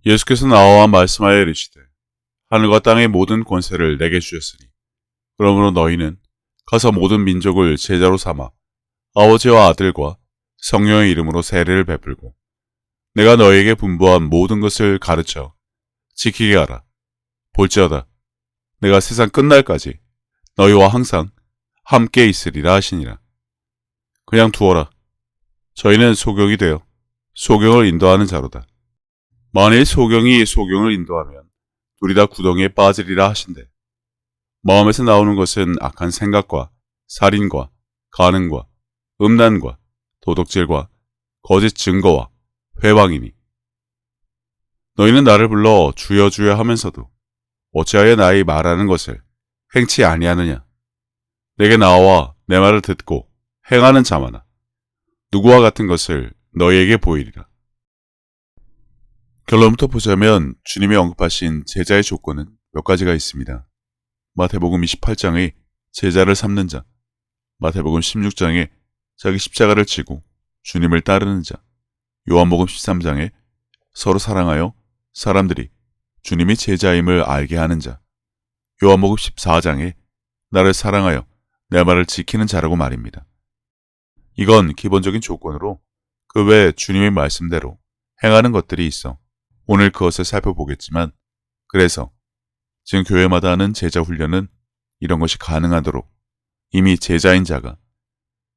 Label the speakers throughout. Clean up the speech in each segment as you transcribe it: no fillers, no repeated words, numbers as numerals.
Speaker 1: 예수께서 나와 말씀하여 이르시되 하늘과 땅의 모든 권세를 내게 주셨으니 그러므로 너희는 가서 모든 민족을 제자로 삼아 아버지와 아들과 성령의 이름으로 세례를 베풀고 내가 너희에게 분부한 모든 것을 가르쳐 지키게 하라. 볼지어다 내가 세상 끝날까지 너희와 항상 함께 있으리라 하시니라. 그냥 두어라. 저희는 소경이 되어 소경을 인도하는 자로다. 만일 소경이 소경을 인도하면 둘이 다 구덩이에 빠지리라 하신대. 마음에서 나오는 것은 악한 생각과 살인과 간음과 음란과 도둑질과 거짓 증거와 회방이니. 너희는 나를 불러 주여 주여 하면서도 어찌하여 나의 말하는 것을 행치 아니하느냐. 내게 나와 내 말을 듣고 행하는 자마나 누구와 같은 것을 너희에게 보이리라. 결론부터 보자면 주님이 언급하신 제자의 조건은 몇 가지가 있습니다. 마태복음 28장의 제자를 삼는 자, 마태복음 16장에 자기 십자가를 지고 주님을 따르는 자, 요한복음 13장에 서로 사랑하여 사람들이 주님이 제자임을 알게 하는 자, 요한복음 14장에 나를 사랑하여 내 말을 지키는 자라고 말입니다. 이건 기본적인 조건으로 그 외에 주님의 말씀대로 행하는 것들이 있어 오늘 그것을 살펴보겠지만, 그래서 지금 교회마다 하는 제자 훈련은 이런 것이 가능하도록 이미 제자인 자가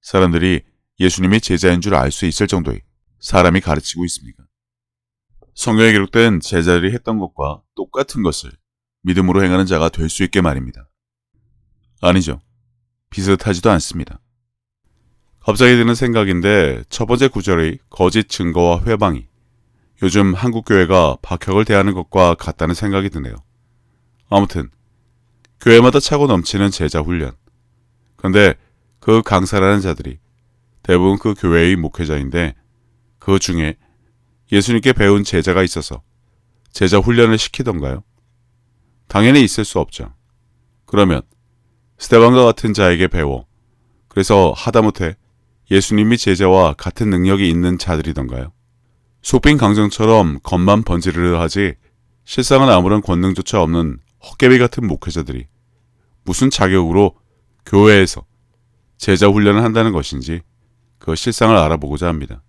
Speaker 1: 사람들이 예수님이 제자인 줄 알 수 있을 정도의 사람이 가르치고 있습니다. 성경에 기록된 제자들이 했던 것과 똑같은 것을 믿음으로 행하는 자가 될 수 있게 말입니다. 아니죠. 비슷하지도 않습니다. 갑자기 드는 생각인데 첫 번째 구절의 거짓 증거와 회방이 요즘 한국 교회가 박혁을 대하는 것과 같다는 생각이 드네요. 아무튼 교회마다 차고 넘치는 제자 훈련. 그런데 그 강사라는 자들이 대부분 그 교회의 목회자인데 그 중에 예수님께 배운 제자가 있어서 제자 훈련을 시키던가요? 당연히 있을 수 없죠. 그러면 스데반과 같은 자에게 배워 그래서 하다못해 예수님이 제자와 같은 능력이 있는 자들이던가요? 소핀 강정처럼 겉만 번지르르 하지 실상은 아무런 권능조차 없는 헛개비 같은 목회자들이 무슨 자격으로 교회에서 제자 훈련을 한다는 것인지 그 실상을 알아보고자 합니다.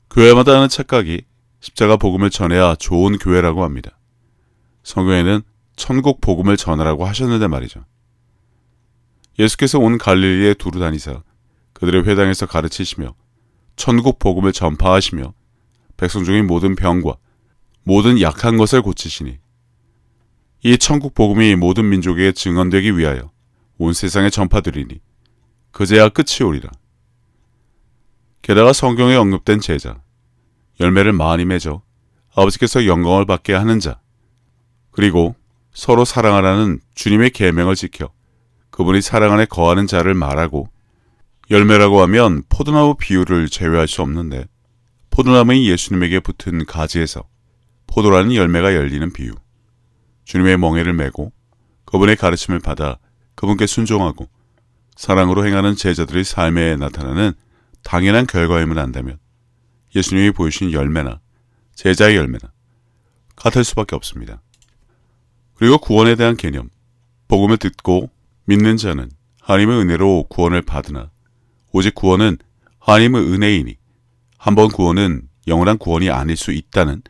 Speaker 1: 교회마다 하는 착각이 십자가 복음을 전해야 좋은 교회라고 합니다. 성경에는 천국 복음을 전하라고 하셨는데 말이죠. 예수께서 온 갈릴리에 두루 다니사 그들의 회당에서 가르치시며 천국 복음을 전파하시며 백성 중의 모든 병과 모든 약한 것을 고치시니 이 천국 복음이 모든 민족에게 증언되기 위하여 온 세상에 전파되리니 그제야 끝이 오리라. 게다가 성경에 언급된 제자, 열매를 많이 맺어 아버지께서 영광을 받게 하는 자, 그리고 서로 사랑하라는 주님의 계명을 지켜 그분이 사랑 안에 거하는 자를 말하고, 열매라고 하면 포도나무 비유를 제외할 수 없는데 포도나무의 예수님에게 붙은 가지에서 포도라는 열매가 열리는 비유, 주님의 멍에를 메고 그분의 가르침을 받아 그분께 순종하고 사랑으로 행하는 제자들의 삶에 나타나는 당연한 결과임을 안다면 예수님이 보이신 열매나 제자의 열매나 같을 수밖에 없습니다. 그리고 구원에 대한 개념, 복음을 듣고 믿는 자는 하나님의 은혜로 구원을 받으나 오직 구원은 하나님의 은혜이니 한번 구원은 영원한 구원이 아닐 수 있다는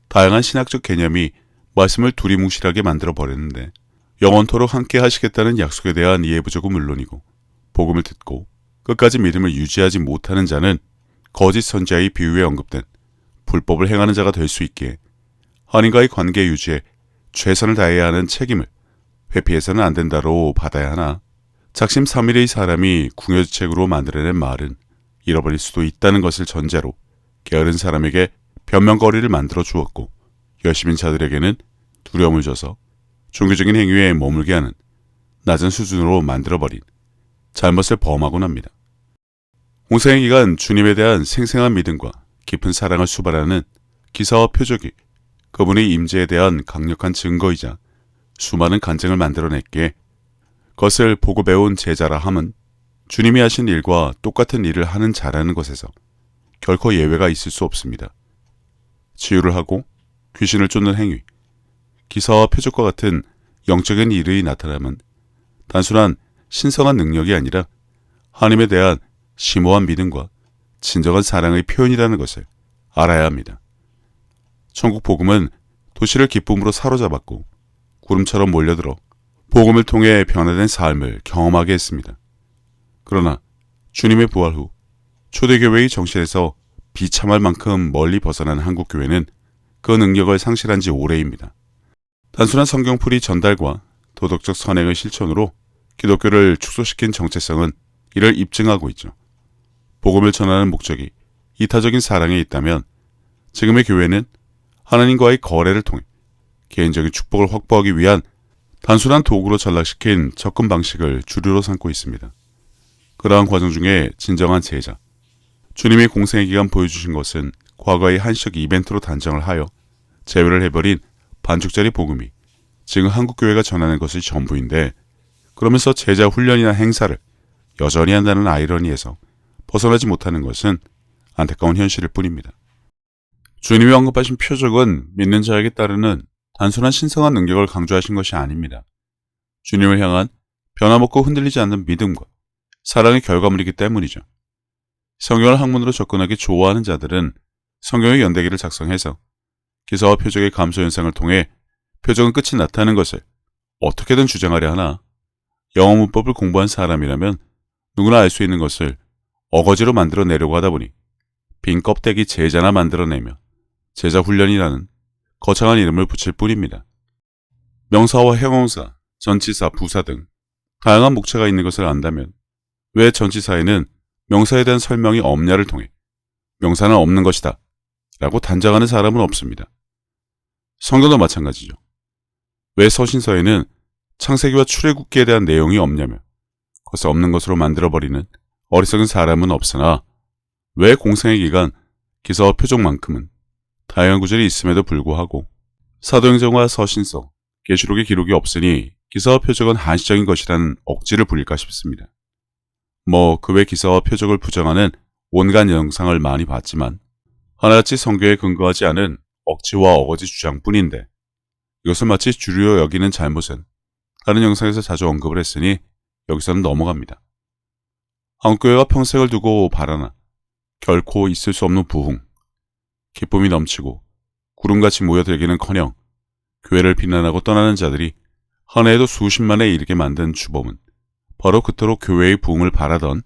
Speaker 1: 다양한 신학적 개념이 말씀을 두리뭉실하게 만들어버렸는데, 영원토록 함께 하시겠다는 약속에 대한 이해 부족은 물론이고 복음을 듣고 끝까지 믿음을 유지하지 못하는 자는 거짓 선지자의 비유에 언급된 불법을 행하는 자가 될 수 있기에 하나님과의 관계 유지에 최선을 다해야 하는 책임을 회피해서는 안 된다로 받아야 하나, 작심삼일의 사람이 궁여지책으로 만들어낸 말은 잃어버릴 수도 있다는 것을 전제로 게으른 사람에게 변명거리를 만들어 주었고 열심인 자들에게는 두려움을 줘서 종교적인 행위에 머물게 하는 낮은 수준으로 만들어버린 잘못을 범하곤 합니다. 홍세의 기간 주님에 대한 생생한 믿음과 깊은 사랑을 수발하는 기사와 표적이 그분의 임재에 대한 강력한 증거이자 수많은 간증을 만들어냈기에 그것을 보고 배운 제자라 함은 주님이 하신 일과 똑같은 일을 하는 자라는 것에서 결코 예외가 있을 수 없습니다. 치유를 하고 귀신을 쫓는 행위, 기사와 표적과 같은 영적인 일이 나타남은 단순한 신성한 능력이 아니라 하나님에 대한 심오한 믿음과 진정한 사랑의 표현이라는 것을 알아야 합니다. 천국 복음은 도시를 기쁨으로 사로잡았고 구름처럼 몰려들어 복음을 통해 변화된 삶을 경험하게 했습니다. 그러나 주님의 부활 후 초대교회의 정신에서 비참할 만큼 멀리 벗어난 한국교회는 그 능력을 상실한 지 오래입니다. 단순한 성경풀이 전달과 도덕적 선행의 실천으로 기독교를 축소시킨 정체성은 이를 입증하고 있죠. 복음을 전하는 목적이 이타적인 사랑에 있다면 지금의 교회는 하나님과의 거래를 통해 개인적인 축복을 확보하기 위한 단순한 도구로 전락시킨 접근 방식을 주류로 삼고 있습니다. 그러한 과정 중에 진정한 제자, 주님이 공생의 기간 보여주신 것은 과거의 한시적 이벤트로 단정을 하여 제외를 해버린 반죽짜리 복음이 지금 한국교회가 전하는 것이 전부인데, 그러면서 제자 훈련이나 행사를 여전히 한다는 아이러니에서 벗어나지 못하는 것은 안타까운 현실일 뿐입니다. 주님이 언급하신 표적은 믿는 자에게 따르는 단순한 신성한 능력을 강조하신 것이 아닙니다. 주님을 향한 변함없고 흔들리지 않는 믿음과 사랑의 결과물이기 때문이죠. 성경을 학문으로 접근하기 좋아하는 자들은 성경의 연대기를 작성해서 기사와 표적의 감소 현상을 통해 표적은 끝이 났다는 것을 어떻게든 주장하려 하나, 영어 문법을 공부한 사람이라면 누구나 알 수 있는 것을 어거지로 만들어내려고 하다 보니 빈 껍데기 제자나 만들어내며 제자 훈련이라는 거창한 이름을 붙일 뿐입니다. 명사와 형용사, 전치사, 부사 등 다양한 목차가 있는 것을 안다면 왜 전치사에는 명사에 대한 설명이 없냐를 통해 명사는 없는 것이다 라고 단정하는 사람은 없습니다. 성경도 마찬가지죠. 왜 서신서에는 창세기와 출애굽기에 대한 내용이 없냐며 그것을 없는 것으로 만들어버리는 어리석은 사람은 없으나, 왜 공생의 기간 기사와 표적만큼은 다양한 구절이 있음에도 불구하고 사도행전과 서신서, 계시록의 기록이 없으니 기사와 표적은 한시적인 것이라는 억지를 부릴까 싶습니다. 그 외 기사와 표적을 부정하는 온갖 영상을 많이 봤지만 하나같이 성경에 근거하지 않은 억지와 어거지 주장뿐인데, 이것을 마치 주류로 여기는 잘못은 다른 영상에서 자주 언급을 했으니 여기서는 넘어갑니다. 한국교회가 평생을 두고 바라나 결코 있을 수 없는 부흥, 기쁨이 넘치고 구름같이 모여들기는커녕 교회를 비난하고 떠나는 자들이 한 해에도 수십만에 이르게 만든 주범은 바로 그토록 교회의 부흥을 바라던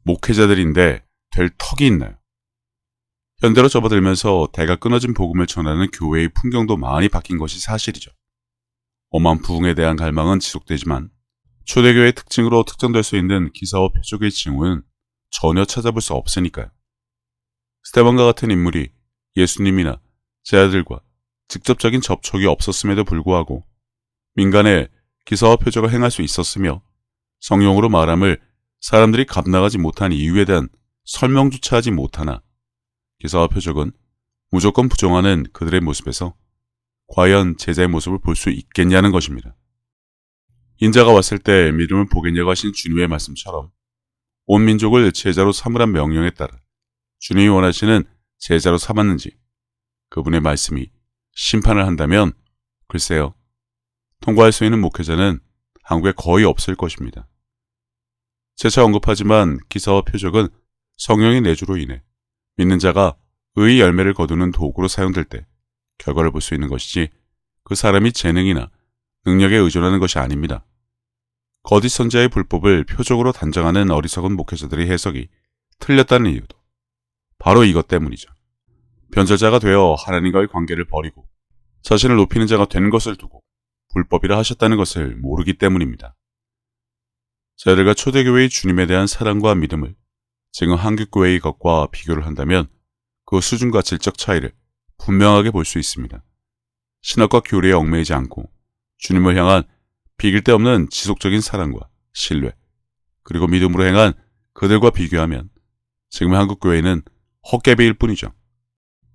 Speaker 1: 목회자들인데 될 턱이 있나요? 현대로 접어들면서 대가 끊어진 복음을 전하는 교회의 풍경도 많이 바뀐 것이 사실이죠. 엄한 부흥에 대한 갈망은 지속되지만 초대교회의 특징으로 특정될 수 있는 기사와 표적의 징후는 전혀 찾아볼 수 없으니까요. 스데반과 같은 인물이 예수님이나 제자들과 직접적인 접촉이 없었음에도 불구하고 민간에 기사와 표적을 행할 수 있었으며, 성령으로 말함을 사람들이 감당하지 못한 이유에 대한 설명조차 하지 못하나 기사와 표적은 무조건 부정하는 그들의 모습에서 과연 제자의 모습을 볼 수 있겠냐는 것입니다. 인자가 왔을 때 믿음을 보겠냐고 하신 주님의 말씀처럼 온 민족을 제자로 삼으란 명령에 따라 주님이 원하시는 제자로 삼았는지 그분의 말씀이 심판을 한다면 글쎄요, 통과할 수 있는 목회자는 한국에 거의 없을 것입니다. 재차 언급하지만 기사와 표적은 성령의 내주로 인해 믿는 자가 의의 열매를 거두는 도구로 사용될 때 결과를 볼 수 있는 것이지, 그 사람이 재능이나 능력에 의존하는 것이 아닙니다. 거짓 선지자의 불법을 표적으로 단정하는 어리석은 목회자들의 해석이 틀렸다는 이유도 바로 이것 때문이죠. 변절자가 되어 하나님과의 관계를 버리고 자신을 높이는 자가 된 것을 두고 불법이라 하셨다는 것을 모르기 때문입니다. 저희들과 초대교회의 주님에 대한 사랑과 믿음을 지금 한국교회의 것과 비교를 한다면 그 수준과 질적 차이를 분명하게 볼 수 있습니다. 신학과 교리에 얽매이지 않고 주님을 향한 비길 데 없는 지속적인 사랑과 신뢰, 그리고 믿음으로 행한 그들과 비교하면 지금의 한국교회는 헛개비일 뿐이죠.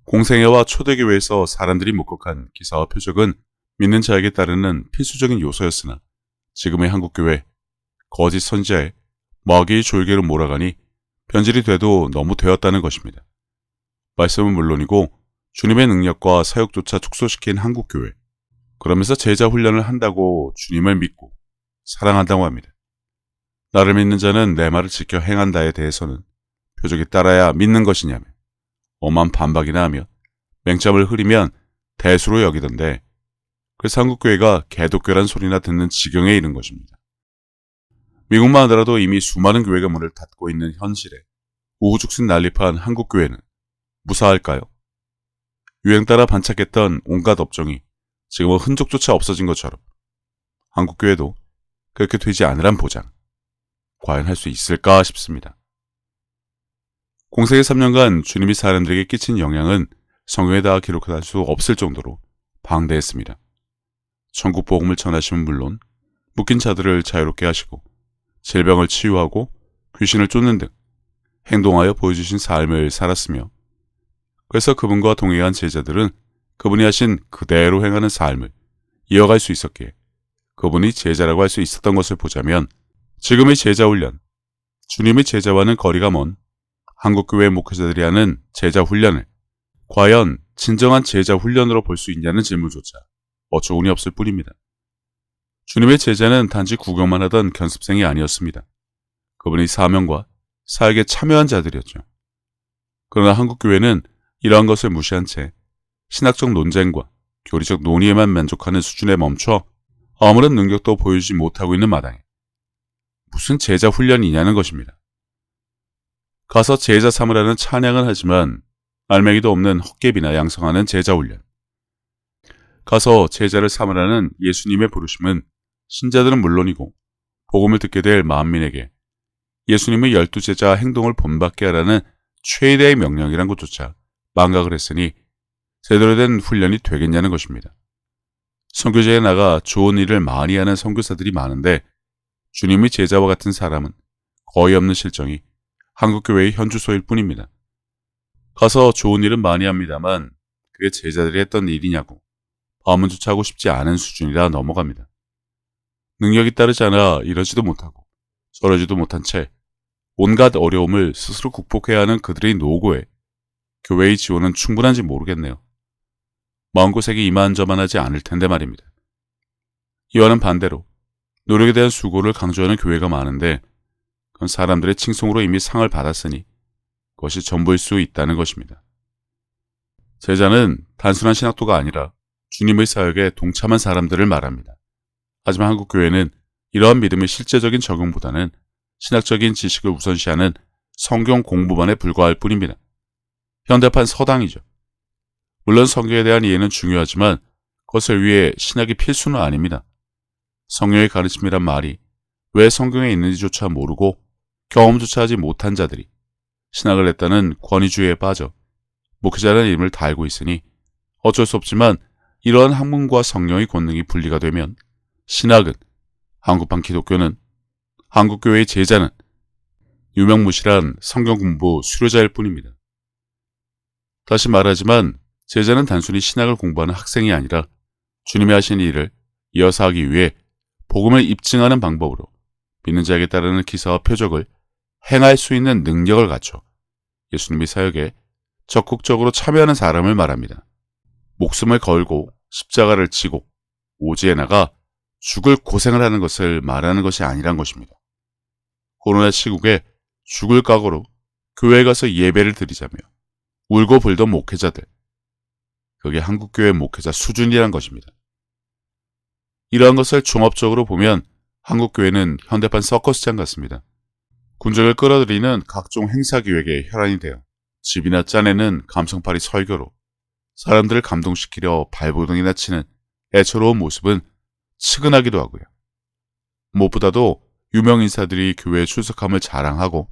Speaker 1: 공생애와 초대교회에서 사람들이 목격한 기사와 표적은 믿는 자에게 따르는 필수적인 요소였으나 지금의 한국교회, 거짓 선지자의 마귀의 졸개로 몰아가니 변질이 돼도 너무 되었다는 것입니다. 말씀은 물론이고 주님의 능력과 사역조차 축소시킨 한국교회. 그러면서 제자 훈련을 한다고 주님을 믿고 사랑한다고 합니다. 나를 믿는 자는 내 말을 지켜 행한다에 대해서는 표적이 따라야 믿는 것이냐며 엄한 반박이나 하며 맹점을 흐리면 대수로 여기던데, 그래서 한국교회가 개독교란 소리나 듣는 지경에 이른 것입니다. 미국만 하더라도 이미 수많은 교회가 문을 닫고 있는 현실에 우후죽순 난립한 한국교회는 무사할까요? 유행 따라 반짝했던 온갖 업종이 지금은 흔적조차 없어진 것처럼 한국교회도 그렇게 되지 않으란 보장, 과연 할 수 있을까 싶습니다. 공생의 3년간 주님이 사람들에게 끼친 영향은 성경에 다 기록할 수 없을 정도로 방대했습니다. 천국 복음을 전하시면 물론 묶인 자들을 자유롭게 하시고 질병을 치유하고 귀신을 쫓는 등 행동하여 보여주신 삶을 살았으며, 그래서 그분과 동행한 제자들은 그분이 하신 그대로 행하는 삶을 이어갈 수 있었기에 그분이 제자라고 할 수 있었던 것을 보자면, 지금의 제자 훈련, 주님의 제자와는 거리가 먼 한국교회 목회자들이 하는 제자 훈련을 과연 진정한 제자 훈련으로 볼 수 있냐는 질문조차 어처구니 없을 뿐입니다. 주님의 제자는 단지 구경만 하던 견습생이 아니었습니다. 그분이 사명과 사역에 참여한 자들이었죠. 그러나 한국교회는 이러한 것을 무시한 채 신학적 논쟁과 교리적 논의에만 만족하는 수준에 멈춰 아무런 능력도 보여주지 못하고 있는 마당에 무슨 제자 훈련이냐는 것입니다. 가서 제자 삼으라는 찬양은 하지만 알맹이도 없는 헛개비나 양성하는 제자 훈련. 가서 제자를 삼으라는 예수님의 부르심은 신자들은 물론이고 복음을 듣게 될 만민에게 예수님의 12제자 행동을 본받게 하라는 최대의 명령이란 것조차 망각을 했으니 제대로 된 훈련이 되겠냐는 것입니다. 선교제에 나가 좋은 일을 많이 하는 선교사들이 많은데 주님의 제자와 같은 사람은 거의 없는 실정이 한국교회의 현주소일 뿐입니다. 가서 좋은 일은 많이 합니다만 그게 제자들이 했던 일이냐고 반문조차 하고 싶지 않은 수준이라 넘어갑니다. 능력이 따르지 않아 이러지도 못하고 저러지도 못한 채 온갖 어려움을 스스로 극복해야 하는 그들의 노고에 교회의 지원은 충분한지 모르겠네요. 마음고생이 이만저만하지 않을 텐데 말입니다. 이와는 반대로 노력에 대한 수고를 강조하는 교회가 많은데 그건 사람들의 칭송으로 이미 상을 받았으니 그것이 전부일 수 있다는 것입니다. 제자는 단순한 신학도가 아니라 주님의 사역에 동참한 사람들을 말합니다. 하지만 한국교회는 이러한 믿음의 실제적인 적용보다는 신학적인 지식을 우선시하는 성경 공부만에 불과할 뿐입니다. 현대판 서당이죠. 물론 성경에 대한 이해는 중요하지만 그것을 위해 신학이 필수는 아닙니다. 성경의 가르침이란 말이 왜 성경에 있는지조차 모르고 경험조차 하지 못한 자들이 신학을 했다는 권위주의에 빠져 목회자라는 이름을 달고 있으니 어쩔 수 없지만 이러한 학문과 성령의 권능이 분리가 되면 신학은, 한국판 기독교는, 한국교회의 제자는 유명무실한 성경 공부 수료자일 뿐입니다. 다시 말하지만 제자는 단순히 신학을 공부하는 학생이 아니라 주님이 하신 일을 이어서 하기 위해 복음을 입증하는 방법으로 믿는 자에게 따르는 기사와 표적을 행할 수 있는 능력을 갖춰 예수님의 사역에 적극적으로 참여하는 사람을 말합니다. 목숨을 걸고 십자가를 지고 오지에 나가 죽을 고생을 하는 것을 말하는 것이 아니란 것입니다. 코로나 시국에 죽을 각오로 교회에 가서 예배를 드리자며 울고 불던 목회자들, 그게 한국교회 목회자 수준이란 것입니다. 이러한 것을 종합적으로 보면 한국교회는 현대판 서커스장 같습니다. 군중을 끌어들이는 각종 행사기획에 혈안이 되어 집이나 짠에는 감성파리 설교로 사람들을 감동시키려 발버둥이나 치는 애처로운 모습은 측은하기도 하고요. 무엇보다도 유명 인사들이 교회에 출석함을 자랑하고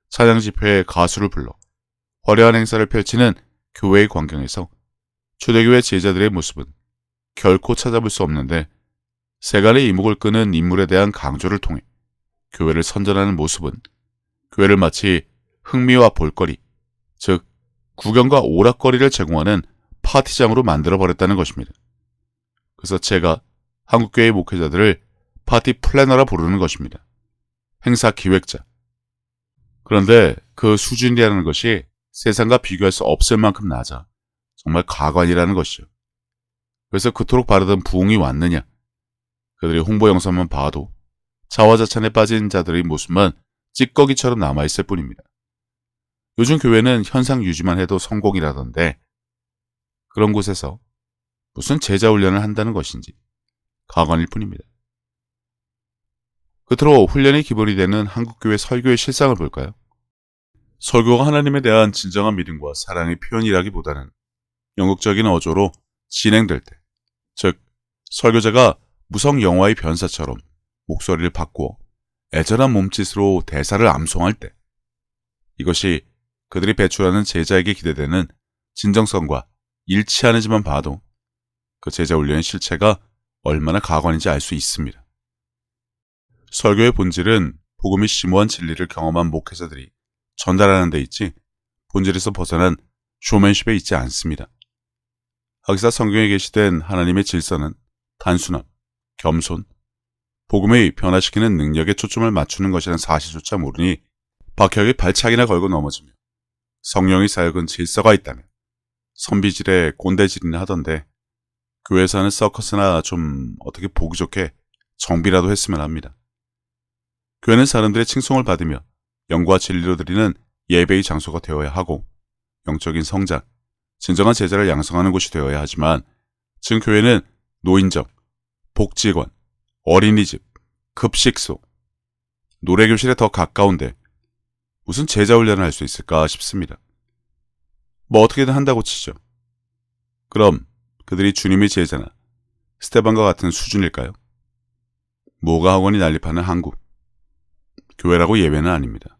Speaker 1: 찬양 집회에 가수를 불러 화려한 행사를 펼치는 교회의 광경에서 초대교회 제자들의 모습은 결코 찾아볼 수 없는데, 세간의 이목을 끄는 인물에 대한 강조를 통해 교회를 선전하는 모습은 교회를 마치 흥미와 볼거리, 즉 구경과 오락거리를 제공하는 파티장으로 만들어버렸다는 것입니다. 그래서 제가 한국교회의 목회자들을 파티 플래너라 부르는 것입니다. 행사 기획자. 그런데 그 수준이라는 것이 세상과 비교할 수 없을 만큼 낮아 정말 가관이라는 것이죠. 그래서 그토록 바르던 부흥이 왔느냐? 그들의 홍보 영상만 봐도 자화자찬에 빠진 자들의 모습만 찌꺼기처럼 남아있을 뿐입니다. 요즘 교회는 현상 유지만 해도 성공이라던데 그런 곳에서 무슨 제자 훈련을 한다는 것인지 가관일 뿐입니다. 끝으로 훈련의 기본이 되는 한국교회 설교의 실상을 볼까요? 설교가 하나님에 대한 진정한 믿음과 사랑의 표현이라기보다는 영국적인 어조로 진행될 때, 즉 설교자가 무성 영화의 변사처럼 목소리를 바꾸어 애절한 몸짓으로 대사를 암송할 때, 이것이 그들이 배출하는 제자에게 기대되는 진정성과 일치하는지만 봐도 그 제자 훈련의 실체가 얼마나 가관인지 알 수 있습니다. 설교의 본질은 복음이 심오한 진리를 경험한 목회자들이 전달하는 데 있지 본질에서 벗어난 쇼맨십에 있지 않습니다. 하기사 성경에 게시된 하나님의 질서는 단순함, 겸손, 복음의 변화시키는 능력에 초점을 맞추는 것이라는 사실조차 모르니 박혁의 발차기나 걸고 넘어지며 성령의 사역은 질서가 있다며 선비질에 꼰대질이나 하던데 교회에서 하는 서커스나 좀 어떻게 보기 좋게 정비라도 했으면 합니다. 교회는 사람들의 칭송을 받으며 영과 진리로 드리는 예배의 장소가 되어야 하고 영적인 성장, 진정한 제자를 양성하는 곳이 되어야 하지만 지금 교회는 노인정, 복지관, 어린이집, 급식소, 노래교실에 더 가까운데 무슨 제자 훈련을 할 수 있을까 싶습니다. 뭐 어떻게든 한다고 치죠. 그럼 그들이 주님의 제자나 스테반과 같은 수준일까요? 모가 학원이 난립하는 한국, 교회라고 예외는 아닙니다.